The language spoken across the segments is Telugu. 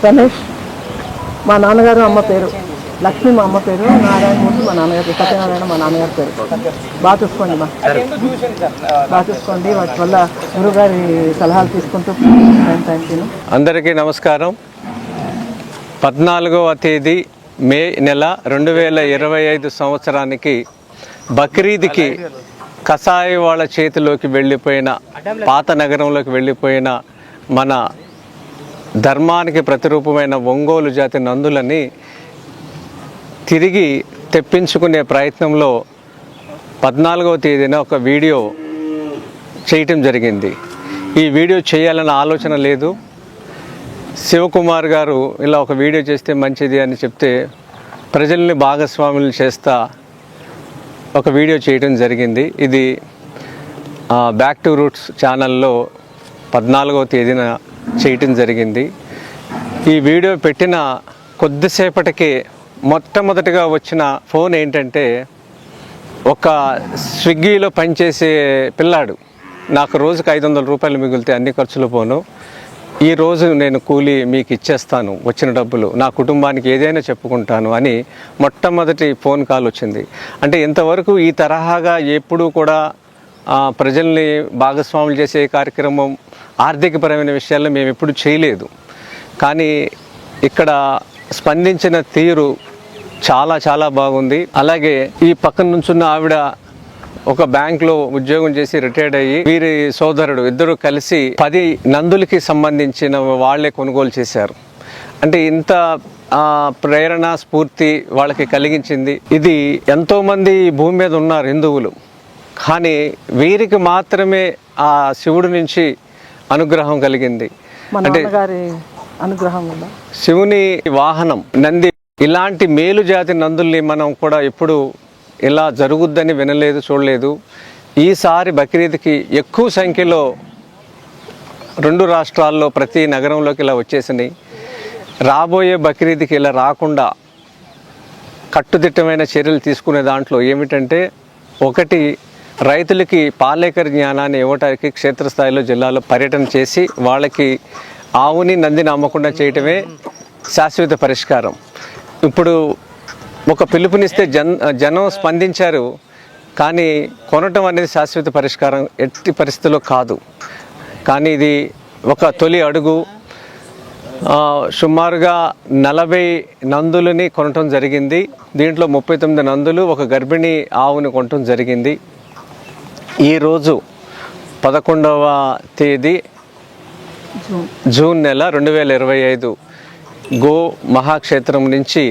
గణేష్ మా నాన్నగారు అమ్మ పేరు, లక్ష్మి మా అమ్మ పేరు, నారాయణమూర్తి మా నాన్నగారు, సత్యనారాయణ మా నాన్నగారి పేరు. బాగా చూసుకోండి బాగా చూసుకోండి. వాటి వల్ల గురుగారి సలహాలు తీసుకుంటూ టైం. అందరికీ నమస్కారం. 14వ తేదీ మే నెల 2025 సంవత్సరానికి బక్రీద్కి కసాయి వాళ్ళ చేతిలోకి వెళ్ళిపోయిన, పాత నగరంలోకి వెళ్ళిపోయిన మన ధర్మానికి ప్రతిరూపమైన ఒంగోలు జాతి నందులని తిరిగి తెప్పించుకునే ప్రయత్నంలో 14వ తేదీన ఒక వీడియో చేయటం జరిగింది. ఈ వీడియో చేయాలన్న ఆలోచన లేదు. శివకుమార్ గారు ఇలా ఒక వీడియో చేస్తే మంచిది అని చెప్తే ప్రజల్ని భాగస్వాములు చేస్తా ఒక వీడియో చేయటం జరిగింది. ఇది బ్యాక్ టు రూట్స్ ఛానల్లో 14వ తేదీన చేయటం జరిగింది. ఈ వీడియో పెట్టిన కొద్దిసేపటికి మొట్టమొదటిగా వచ్చిన ఫోన్ ఏంటంటే, ఒక స్విగ్గీలో పనిచేసే పిల్లాడు, నాకు రోజుకు 500 రూపాయలు మిగిలితే అన్ని ఖర్చులు పోను, ఈరోజు నేను కూలీ మీకు ఇచ్చేస్తాను, వచ్చిన డబ్బులు నా కుటుంబానికి ఏదైనా చెప్పుకుంటాను అని మొట్టమొదటి ఫోన్ కాల్ వచ్చింది. అంటే ఇంతవరకు ఈ తరహాగా ఎప్పుడూ కూడా ప్రజల్ని భాగస్వాములు చేసే కార్యక్రమం, ఆర్థికపరమైన విషయాల్లో మేము ఎప్పుడు చేయలేదు. కానీ ఇక్కడ స్పందించిన తీరు చాలా చాలా బాగుంది. అలాగే ఈ పక్కన నుంచున్న ఆవిడ ఒక బ్యాంక్లో ఉద్యోగం చేసి రిటైర్డ్ అయ్యి, వీరి సోదరుడు ఇద్దరు కలిసి 10 నందులకి సంబంధించిన వాళ్లే కొనుగోలు చేశారు. అంటే ఇంత ప్రేరణ, స్ఫూర్తి వాళ్ళకి కలిగించింది. ఇది ఎంతోమంది భూమి మీద ఉన్నారు హిందువులు, కానీ వీరికి మాత్రమే ఆ శివుడి నుంచి అనుగ్రహం కలిగింది. అంటే అనుగ్రహం, శివుని వాహనం నంది. ఇలాంటి మేలు జాతి నందుల్ని మనం కూడా ఎప్పుడు ఇలా జరుగుద్దని వినలేదు, చూడలేదు. ఈసారి బక్రీద్కి ఎక్కువ సంఖ్యలో 2 రాష్ట్రాల్లో ప్రతి నగరంలోకి ఇలా వచ్చేసినాయి. రాబోయే బక్రీద్కి ఇలా రాకుండా కట్టుదిట్టమైన చర్యలు తీసుకునే దాంట్లో ఏమిటంటే, ఒకటి, రైతులకి పాలేకర్ జ్ఞానాన్ని ఇవ్వటానికి క్షేత్రస్థాయిలో జిల్లాలో పర్యటన చేసి వాళ్ళకి ఆవుని, నందిని అమ్మకుండా చేయటమే శాశ్వత పరిష్కారం. ఇప్పుడు ఒక పిలుపునిస్తే జనం స్పందించారు, కానీ కొనటం అనేది శాశ్వత పరిష్కారం ఎట్టి పరిస్థితుల్లో కాదు. కానీ ఇది ఒక తొలి అడుగు. సుమారుగా 40 నందులని కొనటం జరిగింది. దీంట్లో 39 నందులు, ఒక గర్భిణీ ఆవుని కొనటం జరిగింది. ఈరోజు 11వ తేదీ జూన్ నెల 2025 గో మహాక్షేత్రం నుంచి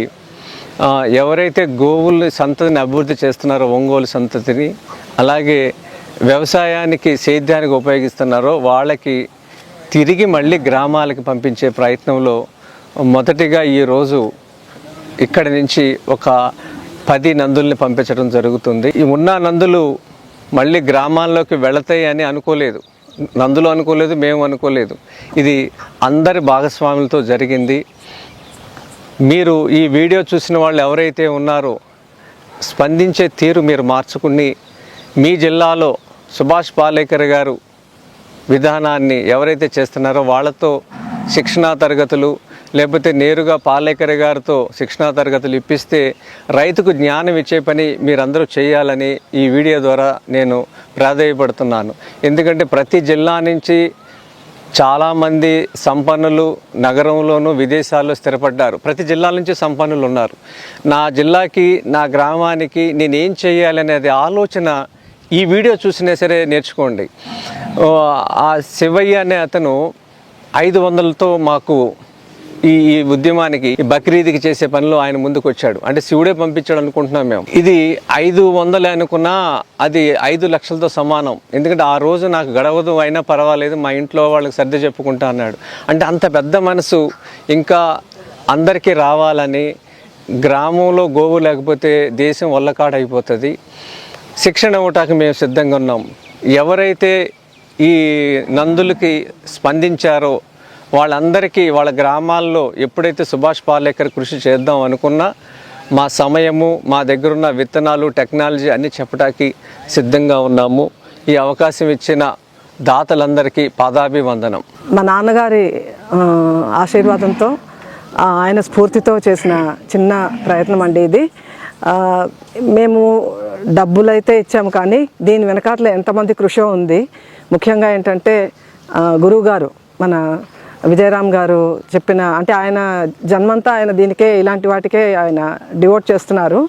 ఎవరైతే గోవుల సంతతిని అభివృద్ధి చేస్తున్నారో, ఒంగోలు సంతతిని, అలాగే వ్యవసాయానికి, సేద్యానికి ఉపయోగిస్తున్నారో వాళ్ళకి తిరిగి మళ్ళీ గ్రామాలకు పంపించే ప్రయత్నంలో మొదటిగా ఈరోజు ఇక్కడి నుంచి ఒక 10 నందుల్ని పంపించడం జరుగుతుంది. ఈ ఉన్న నందులు మళ్ళీ గ్రామాల్లోకి వెళతాయి అని అనుకోలేదు, నందులు అనుకోలేదు, మేము అనుకోలేదు. ఇది అందరి భాగస్వాములతో జరిగింది. మీరు ఈ వీడియో చూసిన వాళ్ళు ఎవరైతే ఉన్నారో, స్పందించే తీరు మీరు మార్చుకుని మీ జిల్లాలో సుభాష్ పాలేకర్ గారు విధానాన్ని ఎవరైతే చేస్తున్నారో వాళ్ళతో శిక్షణా తరగతులు, లేకపోతే నేరుగా పాలేకర్ గారితో శిక్షణా తరగతులు ఇప్పిస్తే రైతుకు జ్ఞానం ఇచ్చే పని మీరందరూ చేయాలని ఈ వీడియో ద్వారా నేను ప్రాధేయపడుతున్నాను. ఎందుకంటే ప్రతి జిల్లా నుంచి చాలామంది సంపన్నులు నగరంలోనూ విదేశాల్లో స్థిరపడ్డారు. ప్రతి జిల్లా నుంచి సంపన్నులు ఉన్నారు. నా జిల్లాకి, నా గ్రామానికి నేనేం చేయాలనేది ఆలోచన ఈ వీడియో చూసినా సరే నేర్చుకోండి. ఆ శివయ్య అనే అతను 500లతో మాకు ఈ ఉద్యమానికి, ఈ బక్రీద్కి చేసే పనిలో ఆయన ముందుకు వచ్చాడు. అంటే శివుడే పంపించాడు అనుకుంటున్నాం మేము. ఇది 500 అనుకున్నా అది 5 లక్షలతో సమానం. ఎందుకంటే ఆ రోజు నాకు గడవదు, అయినా పర్వాలేదు, మా ఇంట్లో వాళ్ళకి సర్ది చెప్పుకుంటా అన్నాడు. అంటే అంత పెద్ద మనసు ఇంకా అందరికీ రావాలని. గ్రామంలో గోవు లేకపోతే దేశం వల్లకాడైపోతుంది. శిక్షణ ఇవ్వటానికి మేము సిద్ధంగా ఉన్నాం. ఎవరైతే ఈ నందులకి స్పందించారో వాళ్ళందరికీ వాళ్ళ గ్రామాల్లో ఎప్పుడైతే సుభాష్ పాలేకర్ కృషి చేద్దాం అనుకున్నా, మా సమయము, మా దగ్గరున్న విత్తనాలు, టెక్నాలజీ అన్నీ చెప్పడానికి సిద్ధంగా ఉన్నాము. ఈ అవకాశం ఇచ్చిన దాతలందరికీ పాదాభివందనం. మా నాన్నగారి ఆశీర్వాదంతో ఆయన స్ఫూర్తితో చేసిన చిన్న ప్రయత్నం అండి ఇది. మేము డబ్బులైతే ఇచ్చాము, కానీ దీని వెనకాతల ఎంతమంది కృషి ఉంది. ముఖ్యంగా ఏంటంటే గురువు గారు మన విజయరామ్ గారు చెప్పిన, అంటే ఆయన జన్మంతా ఆయన దీనికే, ఇలాంటి వాటికే ఆయన డివోట్ చేస్తున్నారు.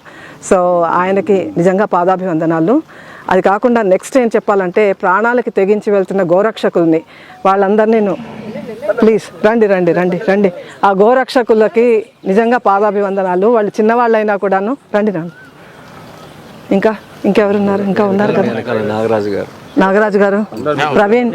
సో ఆయనకి నిజంగా పాదాభివందనాలు. అది కాకుండా నెక్స్ట్ ఏం చెప్పాలంటే, ప్రాణాలకి తెగించి వెళ్తున్న గోరక్షకుల్ని వాళ్ళందరినీ ప్లీజ్ రండి రండి రండి రండి ఆ గోరక్షకులకి నిజంగా పాదాభివందనాలు. వాళ్ళు చిన్నవాళ్ళైనా కూడాను రండి రండి. ఇంకెవరున్నారు? ఇంకా ఉన్నారు కదా, నాగరాజు గారు, ప్రవీణ్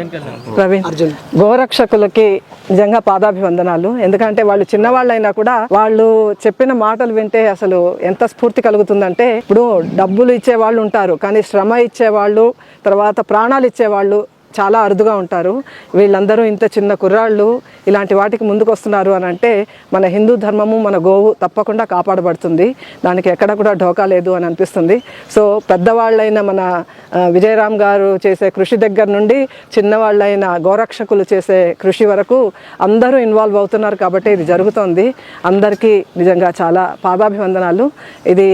గోరక్షకులకి నిజంగా పాదాభివందనాలు. ఎందుకంటే వాళ్ళు చిన్నవాళ్ళైనా కూడా వాళ్ళు చెప్పిన మాటలు వింటే అసలు ఎంత స్ఫూర్తి కలుగుతుందంటే, ఇప్పుడు డబ్బులు ఇచ్చేవాళ్ళు ఉంటారు, కానీ శ్రమ ఇచ్చేవాళ్ళు, తర్వాత ప్రాణాలు ఇచ్చేవాళ్ళు చాలా అరుదుగా ఉంటారు. వీళ్ళందరూ ఇంత చిన్న కుర్రాళ్ళు ఇలాంటి వాటికి ముందుకు వస్తున్నారు అని అంటే మన హిందూ ధర్మము, మన గోవు తప్పకుండా కాపాడబడుతుంది. దానికి ఎక్కడ కూడా ఢోకా లేదు అని అనిపిస్తుంది. సో పెద్దవాళ్ళైన మన విజయరామ్ గారు చేసే కృషి దగ్గర నుండి చిన్నవాళ్ళైన గోరక్షకులు చేసే కృషి వరకు అందరూ ఇన్వాల్వ్ అవుతున్నారు కాబట్టి ఇది జరుగుతోంది. అందరికీ నిజంగా చాలా పాదాభివందనాలు. ఇది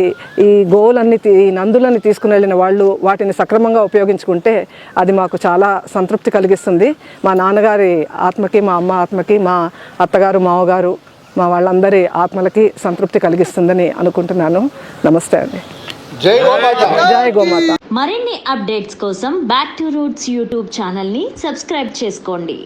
ఈ గోవులన్నీ, ఈ నందులని తీసుకుని వెళ్ళిన వాళ్ళు వాటిని సక్రమంగా ఉపయోగించుకుంటే అది మాకు చాలా సంతృప్తి కలిగిస్తుంది. మా నాన్నగారి ఆత్మకి, మా అమ్మ ఆత్మకి, మా అత్తగారు, మావగారు, మా వాళ్ళందరి ఆత్మలకి సంతృప్తి కలిగిస్తుందని అనుకుంటున్నాను. నమస్తే అండి. జై గోమాత. మరిన్ని అప్డేట్స్ కోసం బ్యాక్ టు రూట్స్ యూట్యూబ్ ఛానల్ని సబ్స్క్రైబ్ చేసుకోండి.